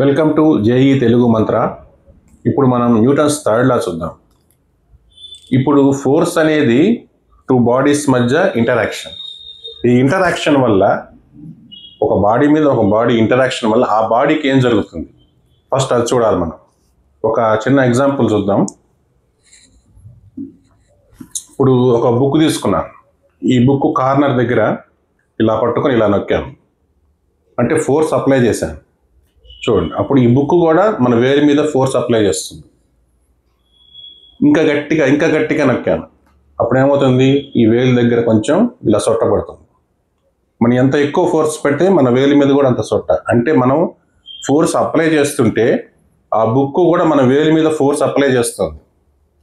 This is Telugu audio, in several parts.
వెల్కమ్ టు జేఈ తెలుగు మంత్ర. ఇప్పుడు మనం న్యూటన్స్ థర్డ్ లా చూద్దాం. ఇప్పుడు ఫోర్స్ అనేది టూ బాడీస్ మధ్య ఇంటరాక్షన్. ఈ ఇంటరాక్షన్ వల్ల ఒక బాడీ మీద ఒక బాడీ ఇంటరాక్షన్ వల్ల ఆ బాడీకి ఏం జరుగుతుంది ఫస్ట్ అది చూడాలి. మనం ఒక చిన్న ఎగ్జాంపుల్ చూద్దాం. ఇప్పుడు ఒక బుక్ తీసుకున్నాను. ఈ బుక్ కార్నర్ దగ్గర ఇలా పట్టుకొని ఇలా నొక్కాను, అంటే ఫోర్స్ అప్లై చేశాను. చూడండి, అప్పుడు ఈ బుక్ కూడా మన వేలి మీద ఫోర్స్ అప్లై చేస్తుంది. ఇంకా గట్టిగా నొక్కాను, అప్పుడు ఏమవుతుంది, ఈ వేలి దగ్గర కొంచెం ఇలా సొట్టపడుతుంది. మనం ఎంత ఎక్కువ ఫోర్స్ పెడితే మన వేలి మీద కూడా అంత సొట్ట, అంటే మనం ఫోర్స్ అప్లై చేస్తుంటే ఆ బుక్ కూడా మన వేలి మీద ఫోర్స్ అప్లై చేస్తుంది.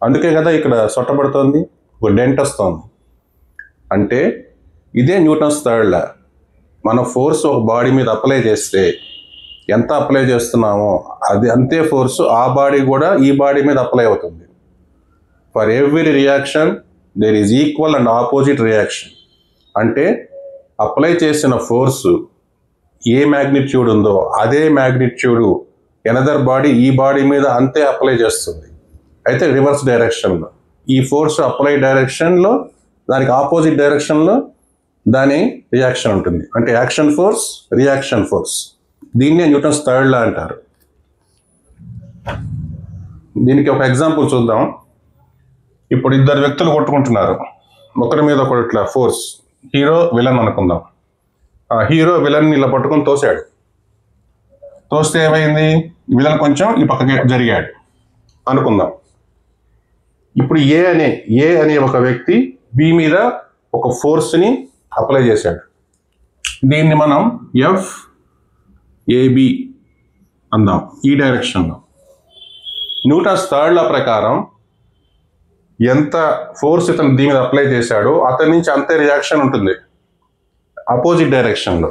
అందుకే కదా ఇక్కడ సొట్టపడుతుంది, ఒక డెంట్ వస్తుంది. అంటే ఇదే న్యూటన్స్ థర్డ్ లా. మన ఫోర్స్ ఒక బాడీ మీద అప్లై చేస్తే ఎంత అప్లై చేస్తున్నామో అది అంతే ఫోర్స్ ఆ బాడీ కూడా ఈ బాడీ మీద అప్లై అవుతుంది. For every reaction there is equal and opposite reaction. అంటే అప్లై చేసిన ఫోర్సు ఏ మ్యాగ్నిట్యూడ్ ఉందో అదే మ్యాగ్నిట్యూడ్ ఎనదర్ బాడీ ఈ బాడీ మీద అంతే అప్లై చేస్తుంది. అయితే రివర్స్ డైరెక్షన్లో ఈ ఫోర్స్ అప్లై డైరెక్షన్లో దానికి ఆపోజిట్ డైరెక్షన్లో దాని రియాక్షన్ ఉంటుంది. అంటే యాక్షన్ ఫోర్స్, రియాక్షన్ ఫోర్స్. దీన్నే న్యూటన్స్ థర్డ్ లా అంటారు. దీనికి ఒక ఎగ్జాంపుల్ చూద్దాం. ఇప్పుడు ఇద్దరు వ్యక్తులు కొట్టుకుంటున్నారు, ఒకరి మీద ఒకటి ఇట్లా ఫోర్స్. హీరో విలన్ అనుకుందాం. ఆ హీరో విలన్ని ఇలా పట్టుకొని తోసాడు. తోస్తే ఏమైంది, విలన్ కొంచెం ఈ పక్కకి జరిగాడు అనుకుందాం. ఇప్పుడు ఏ అనే ఒక వ్యక్తి బి మీద ఒక ఫోర్స్ని అప్లై చేశాడు. దీన్ని మనం FAB అందాం, ఈ డైరెక్షన్లో. న్యూటన్స్ థర్డ్ లా ప్రకారం ఎంత ఫోర్స్ ఇతను దీని మీద అప్లై చేశాడో అతని నుంచి అంతే రియాక్షన్ ఉంటుంది అపోజిట్ డైరెక్షన్లో.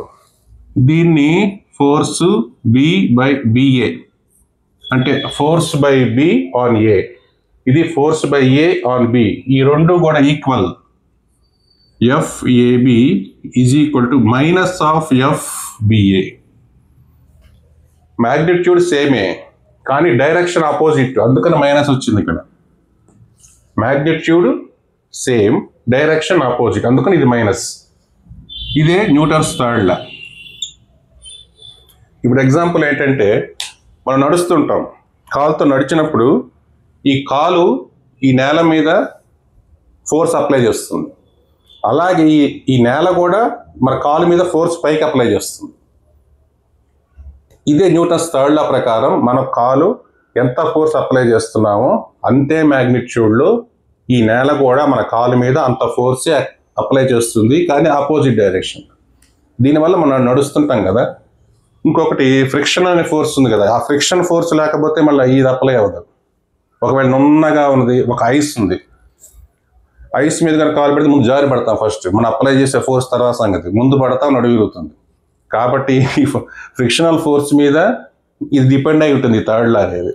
దీన్ని ఫోర్స్ B/BA, అంటే force by B on A, ఇది force by A on B. ఈ రెండు కూడా equal. FAB is equal to minus of FBA. Magnitude సేమే కానీ డైరెక్షన్ ఆపోజిట్, అందుకని మైనస్ వచ్చింది ఇక్కడ. మ్యాగ్నిట్యూడ్ సేమ్, డైరెక్షన్ ఆపోజిట్, అందుకని ఇది మైనస్. ఇదే న్యూటన్స్ థర్డ్ లా. ఇప్పుడు ఎగ్జాంపుల్ ఏంటంటే, మనం నడుస్తుంటాం, కాలుతో నడిచినప్పుడు ఈ కాలు ఈ నేల మీద ఫోర్స్ అప్లై చేస్తుంది. అలాగే ఈ నేల కూడా మన కాలు మీద ఫోర్స్ పైకి అప్లై చేస్తుంది. ఇదే న్యూటన్స్ థర్డ్ లా ప్రకారం మన కాలు ఎంత ఫోర్స్ అప్లై చేస్తున్నామో అంతే మ్యాగ్నిట్యూడ్లో ఈ నేల కూడా మన కాలు మీద అంత ఫోర్సే అప్లై చేస్తుంది, కానీ ఆపోజిట్ డైరెక్షన్. దీనివల్ల మనం నడుస్తుంటాం కదా. ఇంకొకటి ఫ్రిక్షన్ అనే ఫోర్స్ ఉంది కదా, ఆ ఫ్రిక్షన్ ఫోర్స్ లేకపోతే మళ్ళీ ఇది అప్లై అవ్వదు. ఒకవేళ నున్నగా ఉన్నది, ఒక ఐస్ ఉంది, ఐస్ మీద కనుక కాలు పెడితే ముందు జారి పడతాం. ఫస్ట్ మనం అప్లై చేసే ఫోర్స్ తర్వాత సంగతి, ముందు పడతాం, నడుగుతుంది. కాబట్టి ఫ్రిక్షనల్ ఫోర్స్ మీద ఇది డిపెండ్ అయి ఉంటుంది థర్డ్ లా అనేది.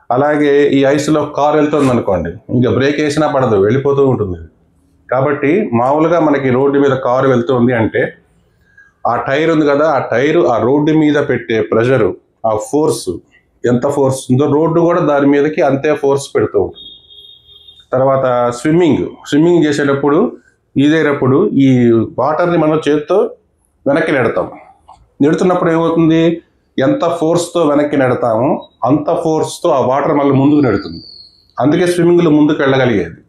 అలాగే ఈ ఐస్లో కారు వెళ్తుంది అనుకోండి, ఇంకా బ్రేక్ వేసినా పడదు, వెళ్ళిపోతూ ఉంటుంది. కాబట్టి మామూలుగా మనకి రోడ్డు మీద కారు వెళ్తుంది అంటే ఆ టైర్ ఉంది కదా, ఆ టైరు ఆ రోడ్డు మీద పెట్టే ప్రెషరు, ఆ ఫోర్స్ ఎంత ఫోర్స్ ఉందో రోడ్డు కూడా దాని మీదకి అంతే ఫోర్స్ పెడుతూ ఉంటుంది. తర్వాత స్విమ్మింగ్ చేసేటప్పుడు ఈదేటప్పుడు ఈ వాటర్ని మనం చేతితో వెనక్కి నెడుతున్నప్పుడు ఏమవుతుంది, ఎంత ఫోర్స్తో వెనక్కి నెడతామో అంత ఫోర్స్తో ఆ వాటర్ మళ్ళీ ముందుకు నెడుతుంది. అందుకే స్విమ్మింగ్లో ముందుకు వెళ్ళగలిగేది.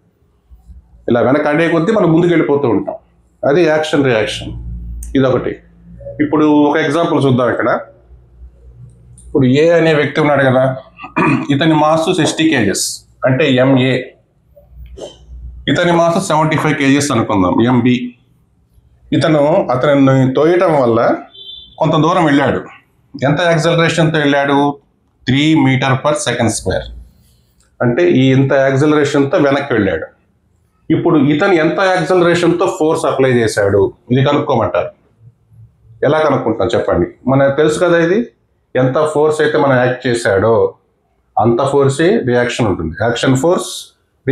ఇలా వెనక అడే కొద్దీ మనం ముందుకు వెళ్ళిపోతూ ఉంటాం. అది యాక్షన్ రియాక్షన్, ఇదొకటి. ఇప్పుడు ఒక ఎగ్జాంపుల్ చూద్దాం. ఇక్కడ ఇప్పుడు A అనే వ్యక్తి ఉన్నాడు కదా, ఇతని మాస్ 60 kgs, అంటే MA. ఇతని మాస్ 75 kgs అనుకుందాం, MB. అతన్ని తోయటం వల్ల కొంత దూరం వెళ్ళాడు. ఎంత యాక్సలరేషన్తో వెళ్ళాడు, 3 m/s². అంటే ఇంత యాక్సలరేషన్తో వెనక్కి వెళ్ళాడు. ఇప్పుడు ఇతను ఎంత యాక్సలరేషన్తో ఫోర్స్ అప్లై చేశాడు, ఇది కనుక్కోమంటారు. ఎలా కనుక్కుంటాం చెప్పండి? మనకు తెలుసు కదా, ఇది ఎంత ఫోర్స్ అయితే మనం యాక్ట్ చేశాడో అంత ఫోర్సే రియాక్షన్ ఉంటుంది. యాక్షన్ ఫోర్స్,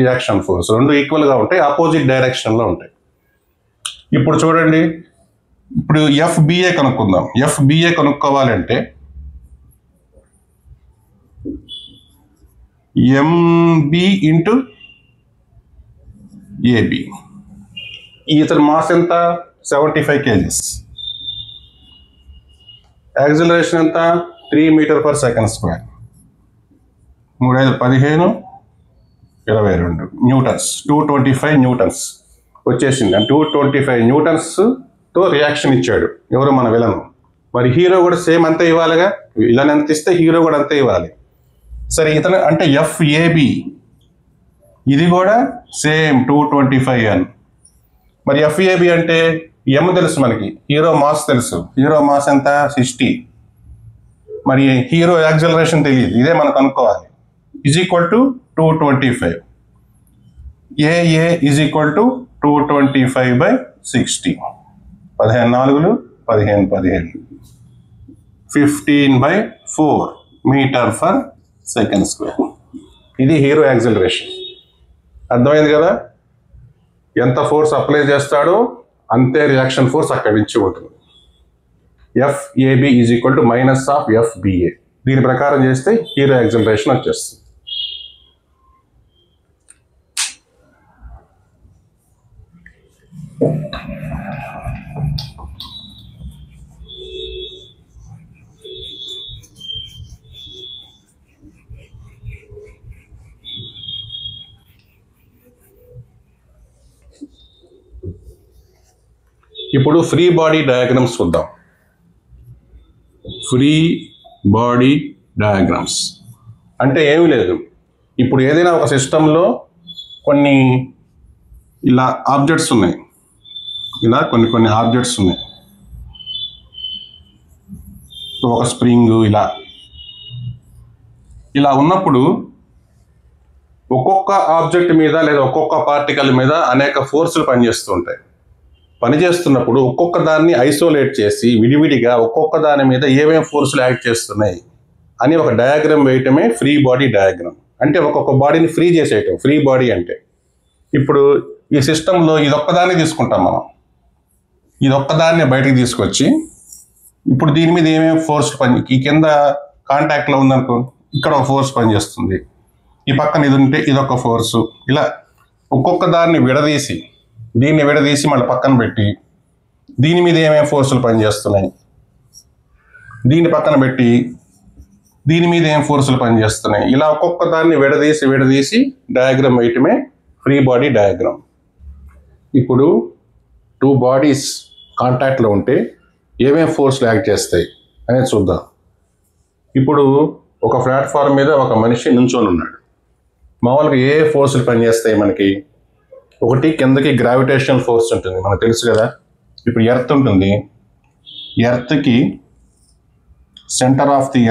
రియాక్షన్ ఫోర్స్ రెండు ఈక్వల్గా ఉంటాయి, ఆపోజిట్ డైరెక్షన్లో ఉంటాయి. ఇప్పుడు చూడండి, ఇప్పుడు FBA కనుక్కుందాం. FBA కనుక్కోవాలంటే ఎంబి ఇంటూ ఏబి. ఇతని మాస్ ఎంత? 75 kgs. యాక్సిలరేషన్ ఎంత? 3 m/s². 3×5 = 15, 22 న్యూటన్స్. 225 న్యూటన్స్ వచ్చేసింది. 225 న్యూటన్స్తో రియాక్షన్ ఇచ్చాడు ఎవరు? మన విలన్. మరి హీరో కూడా సేమ్ అంతే ఇవ్వాలిగా. విలన్ ఎంత ఇస్తే హీరో కూడా అంతే ఇవ్వాలి. సరే, ఇతను అంటే ఎఫ్ఏబి, ఇది కూడా సేమ్ 225N. మరి ఎఫ్ఏబి అంటే ఎం తెలుసు మనకి, హీరో మాస్ తెలుసు. హీరో మాస్ ఎంత? 60. మరి హీరో యాక్సిలరేషన్ తెలియదు, ఇదే మనకు అనుకోవాలి. = 225. ఏఏ = 225/60. 15×4 = 15. 15/4 m/s². ఇది హీరో యాక్సిలరేషన్. అర్థమైంది కదా? ఎంత ఫోర్స్ అప్లై చేస్తాడో అంతే రియాక్షన్ ఫోర్స్ అక్కడి నుంచి ఉంటుంది. FAB = -FBA. దీని ప్రకారం చేస్తే హీరో యాక్సిలరేషన్ వచ్చేస్తుంది. ఇప్పుడు ఫ్రీ బాడీ డయాగ్రామ్స్ చూద్దాం. ఫ్రీ బాడీ డయాగ్రామ్స్ అంటే ఏమీ లేదు. ఇప్పుడు ఏదైనా ఒక సిస్టంలో కొన్ని ఇలా ఆబ్జెక్ట్స్ ఉన్నాయి, ఇలా కొన్ని ఆబ్జెక్ట్స్ ఉన్నాయి. ఒక స్ప్రింగ్ ఇలా ఉన్నప్పుడు ఒక్కొక్క ఆబ్జెక్ట్ మీద లేదా ఒక్కొక్క పార్టికల్ మీద అనేక ఫోర్సులు పనిచేస్తూ ఉంటాయి. పనిచేస్తున్నప్పుడు ఒక్కొక్క దాన్ని ఐసోలేట్ చేసి విడివిడిగా ఒక్కొక్క దాని మీద ఏమేమి ఫోర్సులు యాక్ట్ చేస్తున్నాయి అని ఒక డయాగ్రామ్ వేయటమే ఫ్రీ బాడీ డయాగ్రామ్. అంటే ఒక్కొక్క బాడీని ఫ్రీ చేసేయటం ఫ్రీ బాడీ అంటే. ఇప్పుడు ఈ సిస్టంలో ఇదొక్కదాన్ని తీసుకుంటాం మనం, ఇదొక్కదాన్ని బయటకు తీసుకొచ్చి ఇప్పుడు దీని మీద ఏమేమి ఫోర్స్ ఈ కింద కాంటాక్ట్లో ఉందనుకో, ఇక్కడ ఒక ఫోర్స్ పనిచేస్తుంది, ఈ పక్కన ఇది ఉంటే ఇదొక ఫోర్సు. ఇలా ఒక్కొక్క దాన్ని విడదీసి దీన్ని విడదీసి మళ్ళీ పక్కన పెట్టి దీని మీద ఏమేమి ఫోర్సులు పనిచేస్తున్నాయి, దీన్ని పక్కన పెట్టి దీని మీద ఏం ఫోర్సులు పనిచేస్తున్నాయి, ఇలా ఒక్కొక్క దాన్ని విడదీసి డయాగ్రామ్ వేయటమే ఫ్రీ బాడీ డయాగ్రామ్. ఇప్పుడు 2 బాడీస్ కాంటాక్ట్లో ఉంటే ఏమేమి ఫోర్సులు యాక్ట్ చేస్తాయి అనేది చూద్దాం. ఇప్పుడు ఒక ప్లాట్ఫామ్ మీద ఒక మనిషి నించొని ఉన్నాడు. మామూలుగా ఏ ఫోర్సులు పనిచేస్తాయి మనకి? ఒకటి కిందకి గ్రావిటేషన్ ఫోర్స్ ఉంటుంది, మనకు తెలుసు కదా. ఇప్పుడు ఎర్త్ ఉంటుంది, ఎర్త్కి సెంటర్ ఆఫ్ ది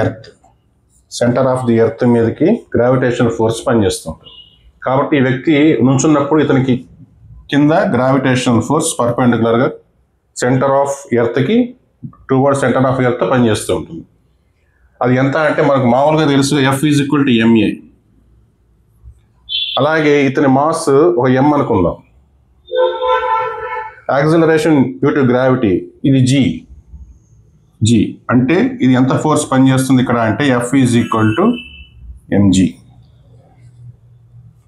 ఎర్త్ మీదకి గ్రావిటేషన్ ఫోర్స్ పనిచేస్తుంటుంది. కాబట్టి ఈ వ్యక్తి నుంచున్నప్పుడు ఇతనికి కింద గ్రావిటేషన్ ఫోర్స్ పర్పెండిక్యులర్గా సెంటర్ ఆఫ్ ఎర్త్కి టువర్డ్స్ సెంటర్ ఆఫ్ ఎర్త్ పనిచేస్తూ ఉంటుంది. అది ఎంత అంటే మనకు మామూలుగా తెలుసు, F = ma. అలాగే ఇతని మాస్ ఒక m అనుకుందాం. యాక్సిలరేషన్ డ్యూ టు గ్రావిటీ ఇది g అంటే ఇది ఎంత ఫోర్స్ పనిచేస్తుంది ఇక్కడ అంటే F = mg.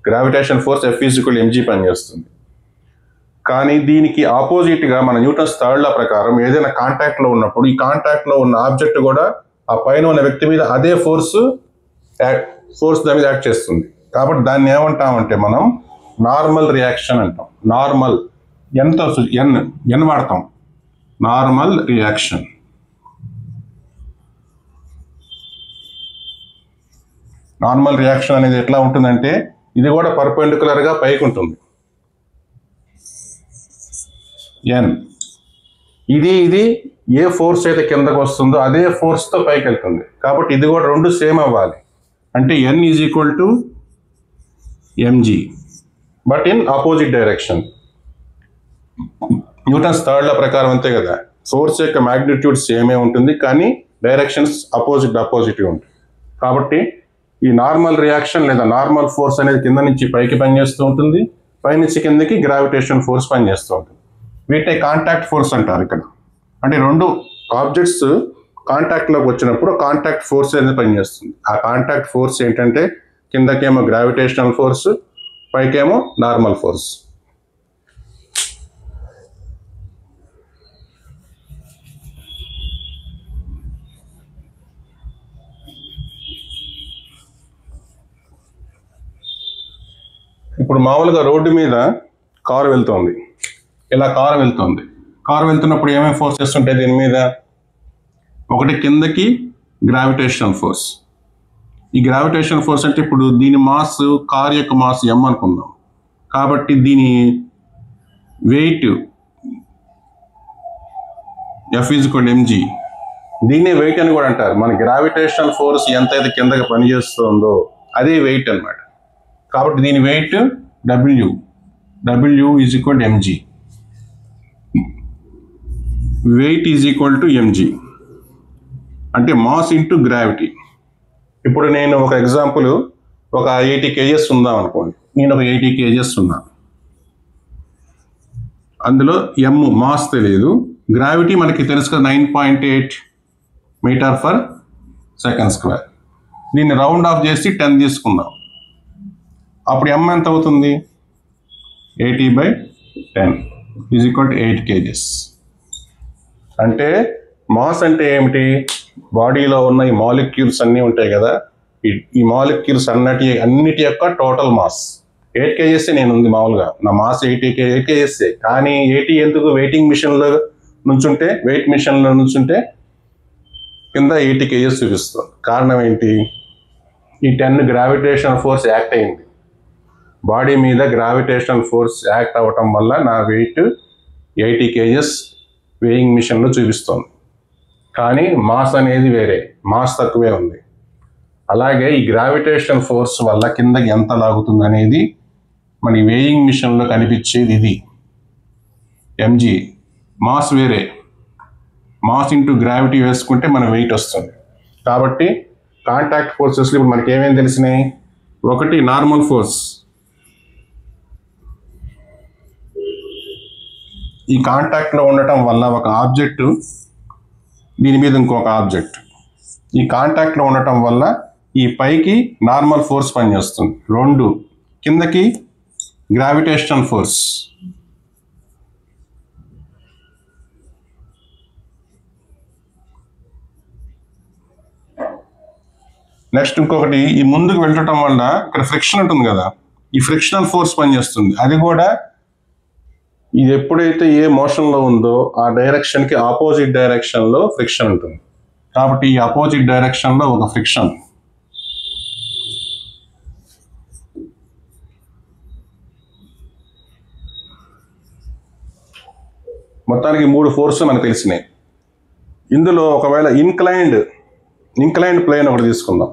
Gravitation force F = mg పనిచేస్తుంది. కానీ దీనికి ఆపోజిట్గా మన న్యూటన్స్ థర్డ్ లా ప్రకారం ఏదైనా కాంటాక్ట్లో ఉన్నప్పుడు ఈ కాంటాక్ట్లో ఉన్న ఆబ్జెక్ట్ కూడా ఆ పైన ఉన్న వ్యక్తి మీద అదే ఫోర్స్ దాని మీద యాక్ట్ చేస్తుంది. కాబట్టి దాన్ని ఏమంటామంటే మనం నార్మల్ రియాక్షన్ అంటాం. నార్మల్ ఎంత ఎన్ వాడతాం, నార్మల్ రియాక్షన్. నార్మల్ రియాక్షన్ అనేది ఎట్లా ఉంటుందంటే ఇది కూడా పర్పెండిక్యులర్గా పైకి ఉంటుంది, ఎన్. ఇది ఏ ఫోర్స్ అయితే కిందకు వస్తుందో అదే ఫోర్స్తో పైకి వెళ్తుంది. కాబట్టి ఇది కూడా రెండు సేమ్ అవ్వాలి. అంటే n = mg but in opposite direction. Newton's third law ప్రకారం అంతే కదా, ఫోర్స్ యొక్క మ్యాగ్నిట్యూడ్ సేమే ఉంటుంది కానీ డైరెక్షన్స్ అపోజిట్ ఉంటాయి. కాబట్టి ఈ నార్మల్ రియాక్షన్ లేదా నార్మల్ ఫోర్స్ అనేది కింద నుంచి పైకి పనిచేస్తూ ఉంటుంది, పైనుంచి కిందకి గ్రావిటేషన్ ఫోర్స్ పనిచేస్తూ ఉంటుంది. వీటిని కాంటాక్ట్ ఫోర్స్ అంటారు ఇక్కడ. అంటే రెండు ఆబ్జెక్ట్స్ కాంటాక్ట్లోకి వచ్చినప్పుడు కాంటాక్ట్ ఫోర్స్ అనేది పనిచేస్తుంది. ఆ కాంటాక్ట్ ఫోర్స్ ఏంటంటే కిందకేమో గ్రావిటేషనల్ ఫోర్స్, పైకేమో నార్మల్ ఫోర్స్. ఇప్పుడు మామూలుగా రోడ్డు మీద కారు వెళ్తుంది, ఇలా కారు వెళ్తుంది. కారు వెళ్తున్నప్పుడు ఏమేమి ఫోర్సెస్ ఉంటాయి దీని మీద? ఒకటి కిందకి గ్రావిటేషనల్ ఫోర్స్. ఈ గ్రావిటేషనల్ ఫోర్స్ అంటే ఇప్పుడు దీని మాస్, కారు యొక్క మాస్ m అనుకుందాం. కాబట్టి దీని వెయిట్ F = mg. దీన్నే వెయిట్ అని కూడా అంటారు. మన గ్రావిటేషనల్ ఫోర్స్ ఎంతైతే కిందకి పనిచేస్తుందో అదే వెయిట్ అన్నమాట. కాబట్టి దీని weight W = mg. Weight mg అంటే మాస్ ఇంటూ గ్రావిటీ. ఇప్పుడు నేను ఒక ఎగ్జాంపుల్, ఒక 80 kgs ఉందాం అనుకోండి. నేను ఒక 80 kgs ఉన్నాను. అందులో m మాస్ తెలియదు, గ్రావిటీ మనకి తెలుసు కదా 9.8 m/s². దీన్ని రౌండ్ ఆఫ్ చేసి 10 తీసుకుందాం. అప్పుడు m ఎంత అవుతుంది? 80/10 = 8 kgs. అంటే మాస్ అంటే ఏమిటి? బాడీలో ఉన్న ఈ మాలిక్యూల్స్ అన్నీ ఉంటాయి కదా, ఈ మాలిక్యూల్స్ అన్నిటి యొక్క టోటల్ మాస్ 8 kgs నేను ఉంది. మామూలుగా నా మాస్ 8 kgs. కానీ 80 ఎందుకు? వెయిట్ మిషన్లో నుంచుంటే కింద 80 kgs చూపిస్తుంది. కారణం ఏంటి? ఈ 10 గ్రావిటేషనల్ ఫోర్స్ యాక్ట్ అయింది. బాడీ మీద గ్రావిటేషనల్ ఫోర్స్ యాక్ట్ అవ్వటం వల్ల నా వెయిట్ 80 kgs వెయింగ్ మిషన్లో చూపిస్తుంది. కానీ మాస్ అనేది వేరే, మాస్ తక్కువే ఉంది. అలాగే ఈ గ్రావిటేషనల్ ఫోర్స్ వల్ల కిందకి ఎంత లాగుతుంది అనేది మన వెయింగ్ మిషన్లో కనిపించేది ఇది mg. మాస్ వేరే, మాస్ ఇంటూ గ్రావిటీ వేసుకుంటే మన వెయిట్ వస్తుంది. కాబట్టి కాంటాక్ట్ ఫోర్సెస్లో ఇప్పుడు మనకి ఏమేమి తెలిసినాయి? ఒకటి నార్మల్ ఫోర్స్. ఈ కాంటాక్ట్లో ఉండటం వల్ల ఒక ఆబ్జెక్టు దీని మీద ఇంకొక ఆబ్జెక్ట్, ఈ కాంటాక్ట్లో ఉండటం వల్ల ఈ పైకి నార్మల్ ఫోర్స్ పనిచేస్తుంది. 2 కిందకి గ్రావిటేషనల్ ఫోర్స్. నెక్స్ట్ ఇంకొకటి, ఈ ముందుకు వెళ్ళటం వల్ల ఇక్కడ ఫ్రిక్షన్ ఉంటుంది కదా, ఈ ఫ్రిక్షనల్ ఫోర్స్ పనిచేస్తుంది. అది కూడా ఇది ఎప్పుడైతే ఏ మోషన్లో ఉందో ఆ డైరెక్షన్కి ఆపోజిట్ డైరెక్షన్లో ఫ్రిక్షన్ ఉంటుంది. కాబట్టి ఈ ఆపోజిట్ డైరెక్షన్లో ఒక ఫ్రిక్షన్. మొత్తానికి 3 ఫోర్స్ మనకు తెలిసినాయి. ఇందులో ఒకవేళ ఇంక్లైన్డ్ ప్లేన్ ఒకటి తీసుకుందాం.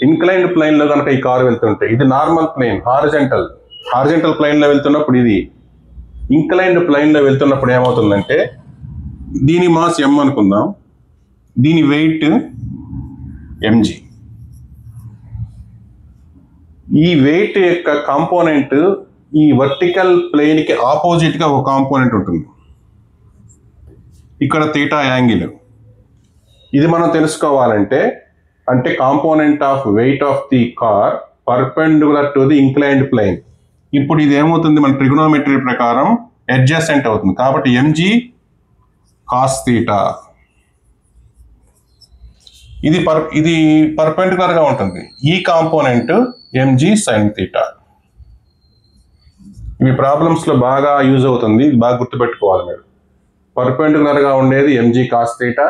ఇంక్లైన్డ్ ప్లేన్లో కనుక ఈ కారు వెళ్తుంటే, ఇది నార్మల్ ప్లేన్, హారిజంటల్ ప్లేన్లో వెళ్తున్నప్పుడు, ఇది ఇంక్లైన్డ్ ప్లేన్లో వెళ్తున్నప్పుడు ఏమవుతుందంటే దీని మాస్ m అనుకుందాం, దీని వెయిట్ mg. ఈ వెయిట్ యొక్క కాంపోనెంట్ ఈ వర్టికల్ ప్లేన్కి ఆపోజిట్గా ఒక కాంపోనెంట్ ఉంటుంది. ఇక్కడ θ యాంగిల్. ఇది మనం తెలుసుకోవాలంటే, అంటే component of weight of the car perpendicular to the inclined plane. ఇప్పుడు ఇది ఏమవుతుంది? మన ట్రిగోనోమెట్రీ ప్రకారం అడ్జసెంట్ అవుతుంది. కాబట్టి mg cos θ. ఇది పర్పెండిక్యులర్గా ఉంటుంది. ఈ కాంపోనెంట్ mg sin θ. ఇవి ప్రాబ్లమ్స్లో బాగా యూజ్ అవుతుంది, బాగా గుర్తుపెట్టుకోవాలి మీరు. పర్పెండిక్యులర్గా ఉండేది mg cos θ,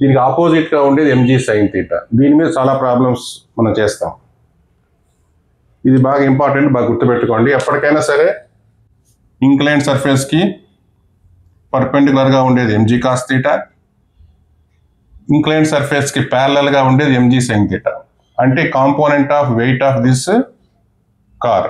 దీనికి ఆపోజిట్గా ఉండేది mg sin θ. దీని మీద చాలా ప్రాబ్లమ్స్ మనం చేస్తాం. ఇది బాగా ఇంపార్టెంట్, బాగా గుర్తుపెట్టుకోండి. ఎప్పటికైనా సరే ఇంక్లైన్ సర్ఫేస్కి పర్పెండిక్యులర్గా ఉండేది mg cos θ, ఇంక్లైన్ సర్ఫేస్కి ప్యారలల్గా ఉండేది mg sin θ. అంటే component of weight of this car.